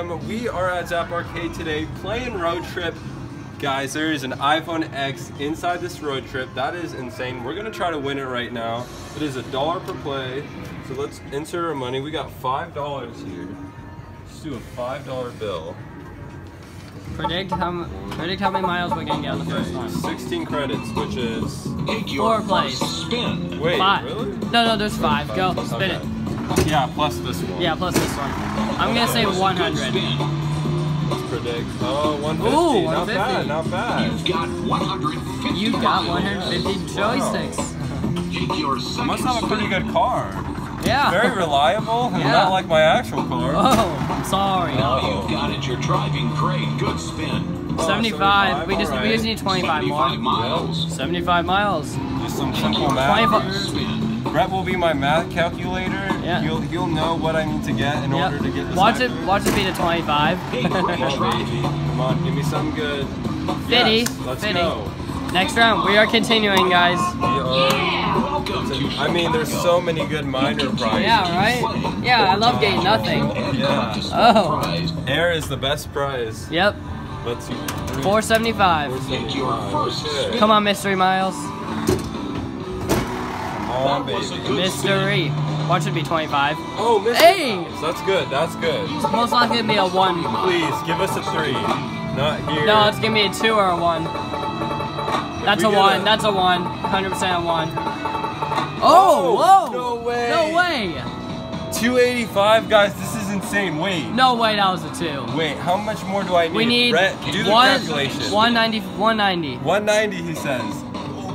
fam, we are at Zap Arcade today playing Road Trip. Guys, there is an iPhone X inside this Road Trip. That is insane. We're gonna try to win it right now. It is $1 per play. So let's insert our money. We got $5 here. Let's do a $5 bill. Predict how many miles we're gonna get on the first one. 16 credits, which is 4 plays. Wait, 5. really? No, there's 5. Go, spin it. Yeah, plus this one. Yeah, plus this one. I'm gonna say 100. Let's predict. Oh, 150. Ooh, 150. Not bad. You've got 150 joysticks. You must have a pretty good car. Yeah. Very reliable. Yeah. Not like my actual car. Oh, I'm sorry. Now you've got it. You're driving great. Good spin. 75. We just need 25 more. 75 miles. 75 miles. Just some simple math. 25. Brett will be my math calculator. Yeah. He'll know what I need to get in order to get this. Watch it be to 25. Come on, baby. Come on, give me something good. 50. Yes, let's 50. go. Next round, we are continuing, guys. I mean, there's so many good minor prizes. Yeah, right? Yeah, I love getting nothing. Yeah. Oh. Air is the best prize. Yep. Let's see. 475. 475. Come on, Mystery Miles. Come on, baby. Mystery. Watch it be 25. Oh, Mystery. Hey! That's good. That's good. It's most likely gonna be a 1. Please, give us a 3. Not here. No, it's gonna be a 2 or a 1. That's a 1. That's a 1. 100% a 1. Oh, whoa! No way. No way! 285, guys. This is insane. Wait. No way, that was a 2. Wait, how much more do I need? We need Brett, do the calculation. 190. 190, he says.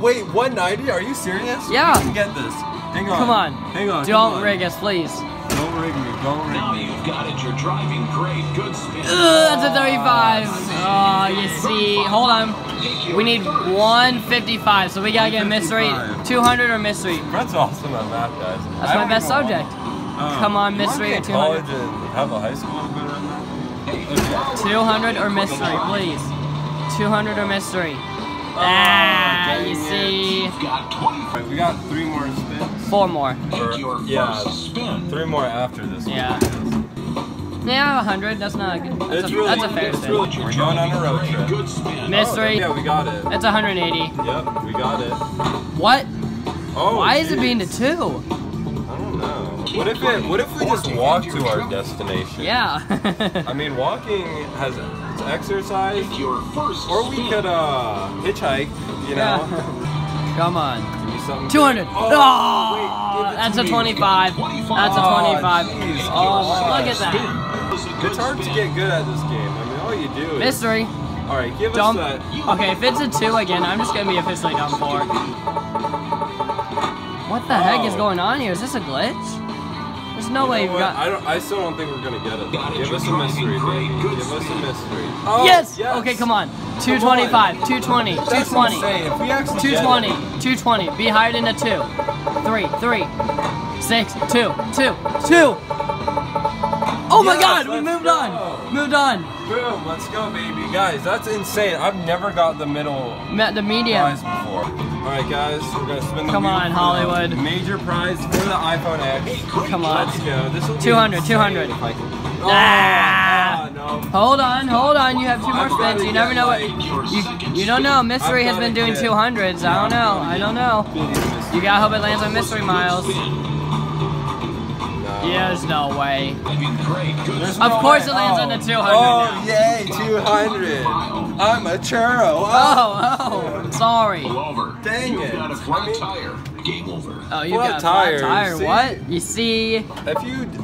Wait, 190? Are you serious? Yeah. We can get this. Hang on. Come on. Hang on. Don't rig us, please. Don't rig me. Don't rig Now me. you've got it. You're driving great. Good spin. That's a 35. Oh, you see. Hold on. We need 155, so we gotta get mystery. 200 or mystery. Brett's awesome at math, guys. That's my best subject. Come on, mystery or 200. College and have a high school better at math. 200 or mystery, please. 200 or mystery. You see. Right, we got 3 more spins. 4 more. Yeah, 3 more after this one. Yeah. Yeah, 100. That's not a good. That's a fair spin. We're going on a road trip. Mystery. Oh, yeah, we got it. That's 180. Yep, we got it. What? Oh, Why is it geez. being a 2? I don't know. What if we just walk to our destination? Yeah. I mean, walking has it's exercise, or we could hitchhike. You know. Yeah. Come on. Give me something 200. good. Oh, that's a 25. That's a 25. Geez, Oh, look at that. It's hard to get good at this game. I mean, all you do is... Mystery. All right, give Dump. us that. Okay, if it's a 2 again, I'm just gonna be officially done for. What the heck is going on here? Is this a glitch? There's no way you've got. I still don't think we're gonna get it. Give us a mystery, baby. Give us a mystery. Oh, Yes! Okay, come on. 225, 220, 220, Insane. If we actually 220, get it. 220. Be higher than a 2. 3, 6, 2, 2, 2. Oh my Yes, God! We let's moved go. on. Moved on. Boom! Let's go, baby. Guys, that's insane. I've never got the middle Met the medium. prize before. All right, guys, we're gonna spin the Come wheel on, for Hollywood. the major prize for the iPhone X. Come on. Let's go. This will be 200, insane 200. if I can- Ah. no. Hold on. You have 2 more I've gotta spins. You never get, know what. like, You don't know. Mystery I've has been gotta doing get- 200s. I don't know. You gotta hope it lands on Mystery Miles. Yeah, there's no way. Of course it lands on the 200 Oh, now. yay, 200. I'm a churro. Oh, sorry. Dang it. Game over. Oh, you Flat got a flat tire, tire. see? What? You see?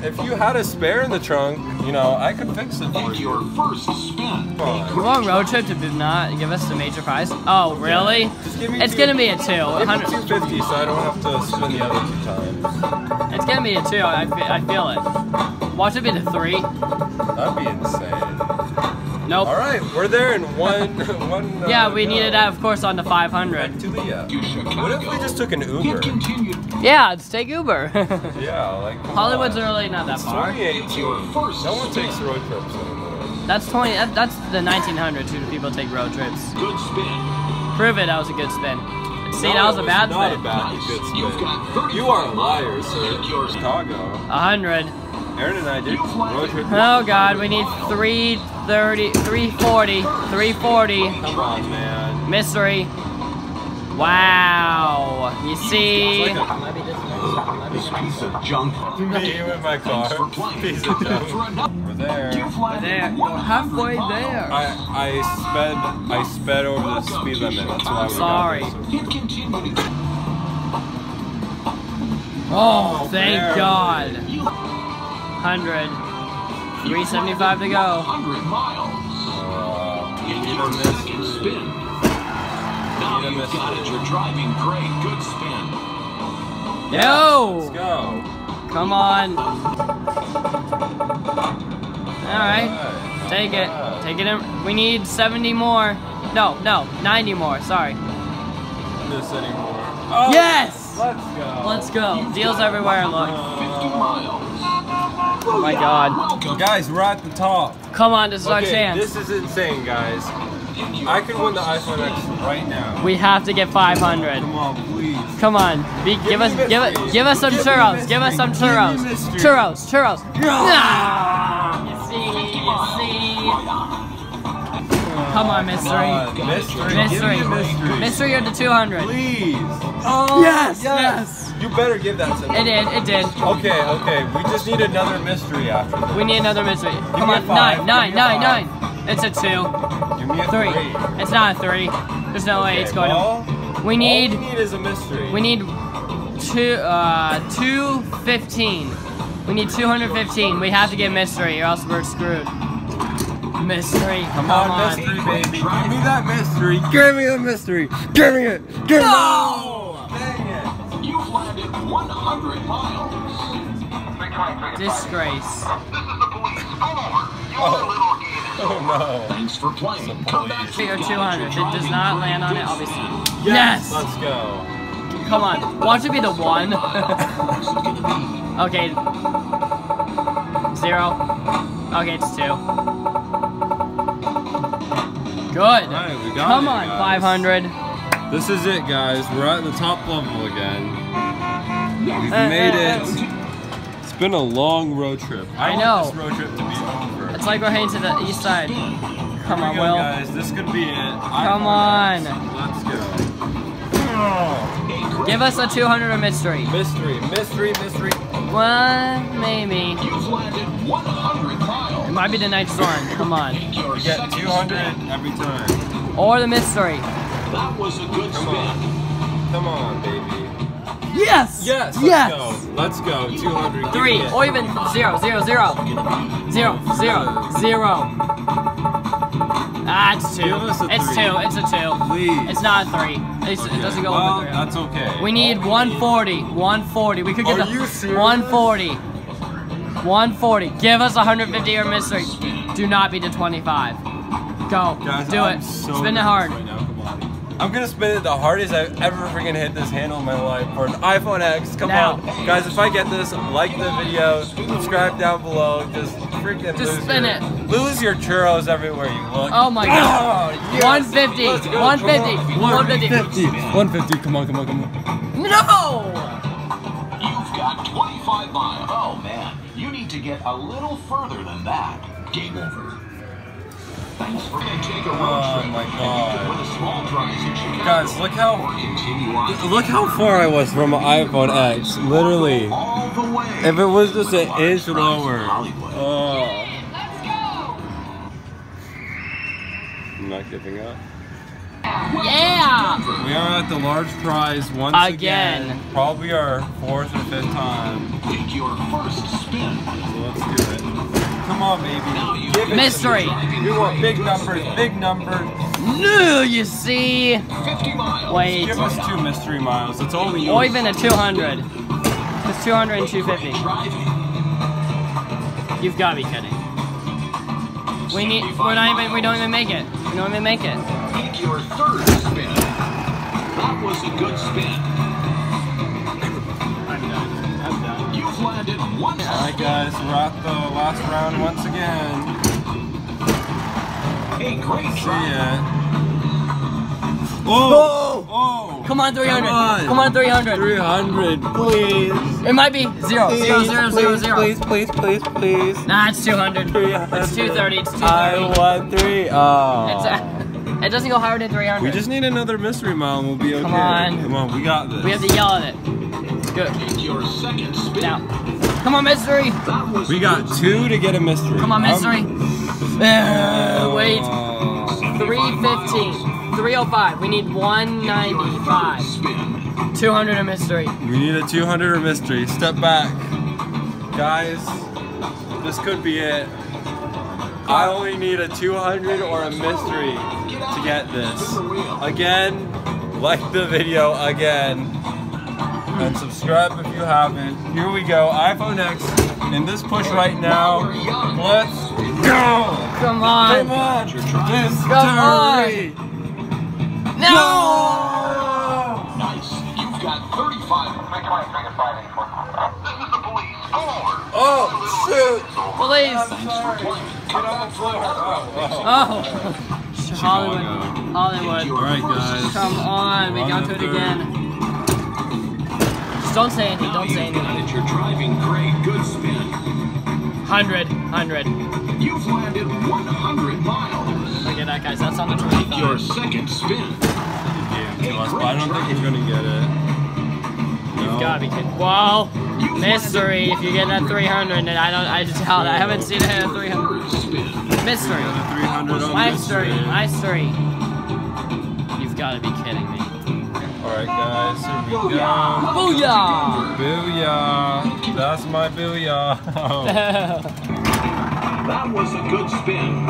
If you had a spare in the trunk, you know, I could fix it for you. Your first spin. Come on. You want road trip to not give us the major prize? Oh, really? Just give me It's gonna be a 2. Give me 100 250 so I don't have to spin the other 2 times. It's gonna be a 2. I feel it. Watch it be the 3. That'd be insane. Nope. All right, we're there in one. Yeah, we needed that, of course, on the 500. To the What if we just took an Uber? Yeah, let's take Uber. Yeah, like come Hollywood's on. really not that It's far. 2018. No one takes road trips anymore. That's 20. That's the 1900s who people take road trips. Good spin. Prove it. That was a good spin. See, No, that was it a bad not spin. a bad good You've got spin. You are a liar, sir. Chicago. 100. Aaron and I did road trip. Oh God, we need 330, 340, 340. Come on, man. Mystery. Wow. You see? This piece of junk. Me with my car. Piece of junk. We're there. We're there. We're halfway there. I sped over the speed limit. That's why we Sorry. got this. Oh, thank there. God. 100. 375 to go. 100 miles. Even Your second spin. Now you've got it. You're driving great. Good spin. Yo! Let's go. Come on. Alright. Take it. Take it in. We need 70 more. No, 90 more. Sorry. This anymore. Oh, Yes! Let's go. Let's go. Deals everywhere, look. 50 miles. Oh my God. Guys, we're at the top. Come on, this is our chance. This is insane, guys. I could win the iPhone X right now. We have to get 500. Come on, please. Come on. Give us some churros. Give us some churros. Churros. Nah. You see. Come on, mystery. Mystery or the 200. Please. Oh, yes. You better give that to me. It did. Okay. We just need another mystery after this. We need another mystery. Come me a on, five. 9. Give me a 5. It's a 2. Give me a 3. 3. It's not a 3. There's no way it's going Well, to. We need. all we need is a mystery. We need 215. We need 215. We have to get mystery or else we're screwed. Mystery. Come on, mystery, baby. Give me that mystery. Give me the mystery. Give me it. Give me it. No! Dang it. You've landed 100 miles. Disgrace. Oh no. Thanks for playing. Come back for 3 or 200. If it does not land on it, I'll be sad. Yes. Let's go. Come on. Watch it be the 1. Okay. 0. Okay, it's 2. Good. Alright, we got Come it, on, guys. 500. This is it, guys. We're at the top level again. We've made it. It's been a long road trip. I know. want this road trip to be over. It's like we're heading to the east side. Come on, Here we go, Will. guys. This could be it. Come on. Let's go. Give us a 200 or mystery. Mystery. Well, maybe. You've landed 100 miles. It might be the next one. Come on. Take your We get second 200 spin. every time. Or the mystery. That was a good spin. Come on, baby. Yes! Yes. Let's go. 200. Give 3 me it. or even 0. 0. Ah, it's 2. Give us a It's 3. 2. It's a 2. Please. It's not a 3. It doesn't go well, over 3. that's okay. We need 140. 140. We could get Are the you serious? 140. 140. Give us 150 or mystery. Do not be the 25. Go. Guys, Do I'm it. so Spin it nervous hard. right now. Come on. I'm gonna spin it the hardest I've ever freaking hit this handle in my life for an iPhone X. Come Now. on, guys! If I get this, like the video, subscribe down below. Just freaking Just spin it. Lose your churros everywhere you look. Oh my God. Oh, yes. 150. Let's go. 150. Come on. 150. 150. Come on. No! You've got 25 miles. Oh man, you need to get a little further than that. Game over. Thanks for take a road Oh trip. my And you God. could win a small prize in Chicago. Guys, look how Continue on far I was from an iPhone X. Literally, all the way. if it was just an inch lower. Hollywood. Oh. I'm not giving up. Yeah! We are at the large prize once Again. Probably our 4th or 5th time. Take your first spin. So let's do it. Come on, baby. Give it Mystery. to me. We want big numbers, big numbers. No, you see? 50 miles. Wait. Give us 2 mystery miles. That's all we need. Or even a 200. It's 200 and 250. Driving. You've got to be kidding. We don't even make it. We don't even make it. Take your third spin. That was a good spin. I'm done. You've landed one Alright, guys. We're at the last round once again. A great See try. ya. Oh! Oh! Come on, 300. Come on. Come on, 300. 300, please. It might be 0, 0, 0, 0, 0. Please. Nah, it's 200. It's 230. It's 230. I won 3. Oh. It doesn't go higher than 300. We just need another mystery mile and we'll be okay. Come on. Come on, we got this. We have to yell at it. Good. Your second spin. Now. Come on, mystery. We got 2 to get a mystery. Come on, mystery. Wait. 315. 305. We need 195. 200 a mystery. We need a 200 or mystery. Step back. Guys, this could be it. I only need a 200 or a mystery to get this. Again, like the video again. And subscribe if you haven't. Here we go. iPhone X in this push right now. Let's go. Come on. Come on. Mystery. Come on. No. Nice. You've got 35. This is the police. Oh, shoot. Police. Get on the floor. Oh. Hollywood. Alright, guys. Come on. We got to it again. Just don't say anything. Don't say anything. You're driving great. Good spin. 100. You've landed 100 miles. Look at that, guys. That's on the 25. Your second spin. To us, but I don't think he's gonna get it. You've got to be kidding. Whoa. Mystery. If you get that 300, and I haven't seen it at 300. Mystery. 300 on Mystery. You've got to be kidding me. Alright, guys, here we go. Booyah! Booyah! That's my booyah. That was a good spin.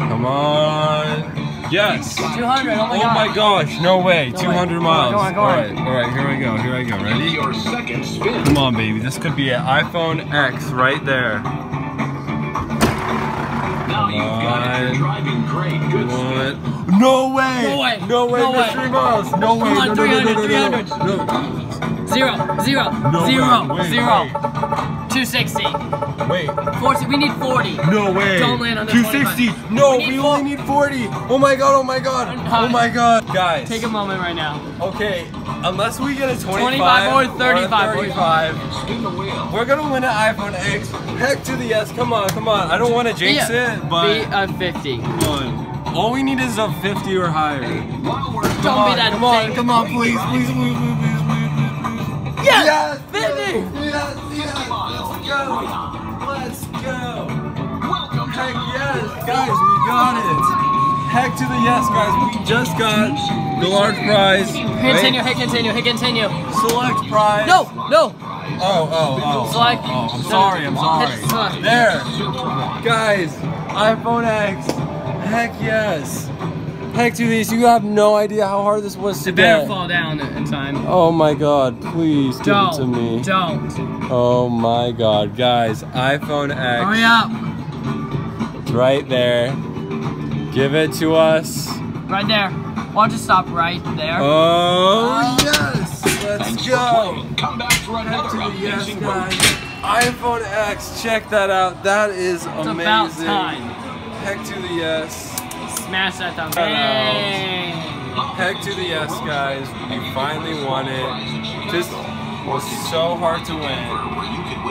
Come on. Yes. 200. Oh my gosh. No way. 200 miles. Go on. Alright, here I go. Ready? Your second spin. Come on, baby. This could be an iPhone X right there. Now you've got it. You're driving great. Good spin. No way. Mystery miles. No way. Come on, 300. 0. No way. 260. Wait. 40. We need 40. No way. Don't land on the 260. 25. No, We need we only need 40. Oh my god. Oh my god. Guys. Take a moment right now. Okay, unless we get a 25 or 35. Spin the wheel. we're gonna win an iPhone X. Heck to the yes. Come on. I don't want to jinx it, but Be a 50. come on. All we need is a 50 or higher. While we're Don't be that thing. Come on, please. Yes! 50! Yes. Let's go. welcome Heck to yes, guys, we got it. Heck to the yes, guys. We just got the large prize. Hit continue. Select prize. No! Oh. Select. I'm sorry. Select. There. Guys, iPhone X. Heck yes. Heck to these. You have no idea how hard this was to It better get. fall down in time. Oh my god, please give it to me. Don't. Oh my god, guys, iPhone X. Hurry up. It's right there. Give it to us. Right there. Why don't you stop right there? Oh, yes! Let's Thanks for go! playing. Come back for Heck another to the yes, amazing road guys. trip. iPhone X, check that out. That is It's amazing. about time. Heck to the yes. Smash that thumb. Hello. Hey. Heck to the yes, guys. We finally won it. This was so hard to win.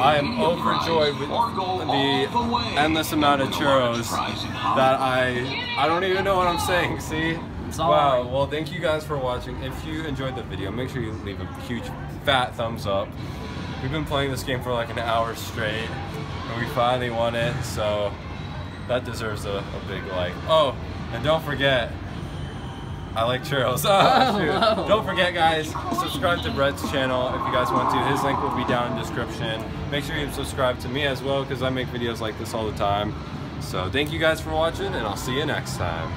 I am overjoyed with the endless amount of churros that I don't even know what I'm saying, see? It's all Wow, right. well thank you guys for watching. If you enjoyed the video, make sure you leave a huge fat thumbs up. We've been playing this game for like an hour straight and we finally won it, so that deserves a big like. Oh, and don't forget, I like churros. Oh, shoot. Oh. Don't forget, guys, subscribe to Brett's channel if you guys want to. His link will be down in the description. Make sure you subscribe to me as well because I make videos like this all the time. So thank you guys for watching and I'll see you next time.